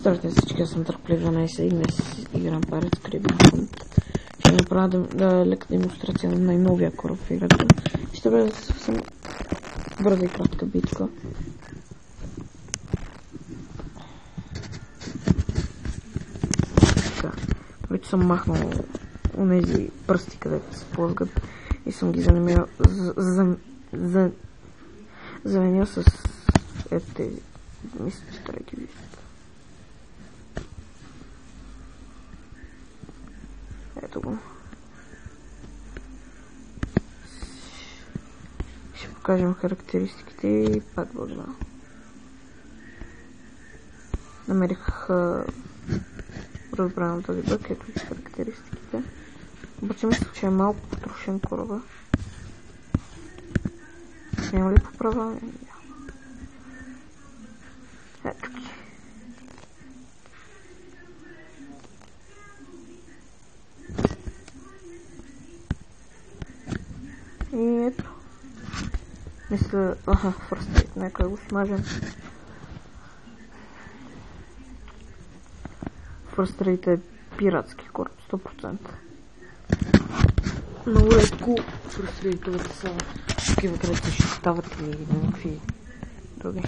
Здравейте всички, аз съм Darkplay12 и днес играм Pirates Caribbean. Ще направя лека демонстрация на най-новия кораб в играта. Ще бъде съвсем бърза и кратка битка. Така, вече съм махнал онези пръсти, където се плъзгат и съм ги заменил с тези. Мисля, че трябва да ги виждат. Ето го. Ще покажем характеристиките и пак бъдва. Намерих разбрана този бък, ето и характеристиките. Обаче мисля, че е малко потрошен кораба. Няма ли поправяне? Ето ги. И ето. Мисля, фръстрейт, нека го смажем. Фръстрейт е пиратски кораб, 100%. Много редко фръстрейтовете са такива, където ще стават или някакви други.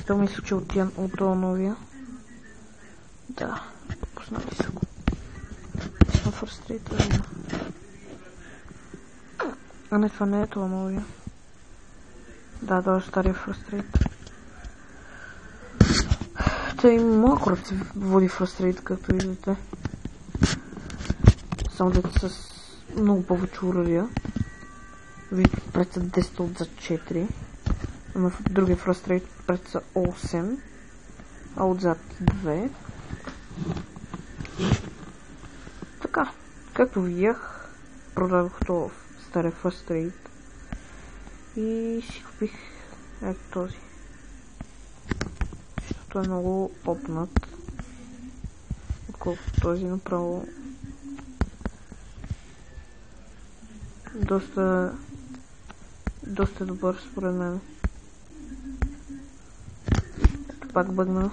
То мисля, че от това новия. Да, пуснали са го. На фръстрейта. А не, това не е това новия. Да, това е стария фръстрейт. Та и моя кораб се води фръстрейт, както виждате. Само дето с много повече оръжия. Виждате, пред са 10 отзад 4. Ама в другия фръстрейт пред са 8. А отзад 2. Така, както видях, продадох това стария фръстрейт. И си купих ето този. Защото е много опнат. Отколкото този направо. Доста добър според мен. Ето пак бъгна.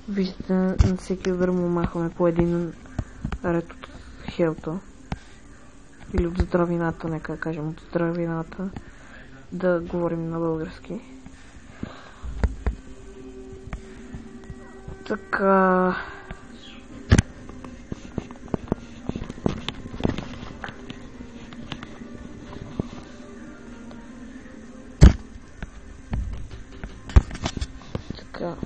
Виждате, на всеки удар му махаме по един ред от хелта. Или от здравината, нека кажем от здравината. Да говорим на български. Така... Така...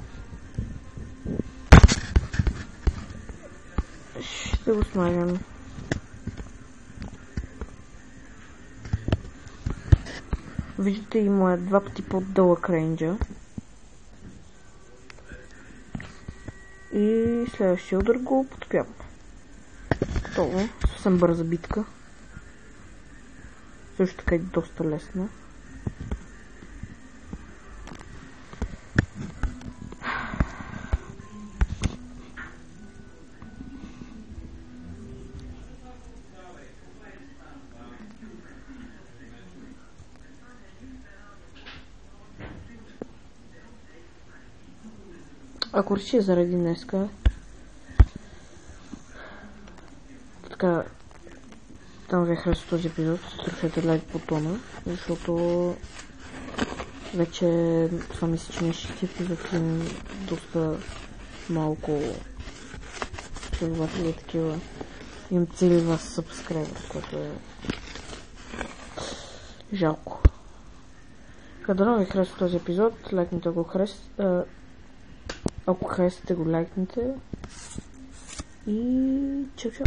Ще го смажем. Виждате, има два пъти по-дълъг рейнджа. И следващия удар го потопявам. Готово. Съвсем бърза битка. Също така и доста лесна. Ако реши заради днеска, така, там ви харесва този епизод, струшете лайк бутона, защото вече това мисля, че не ще епизод имам доста малко следователи такива. Имам цели вас сабскрайбър, което е жалко. Дано ви харесва този епизод, лайкните ако харесва. Ако харесате го лайкните и чао.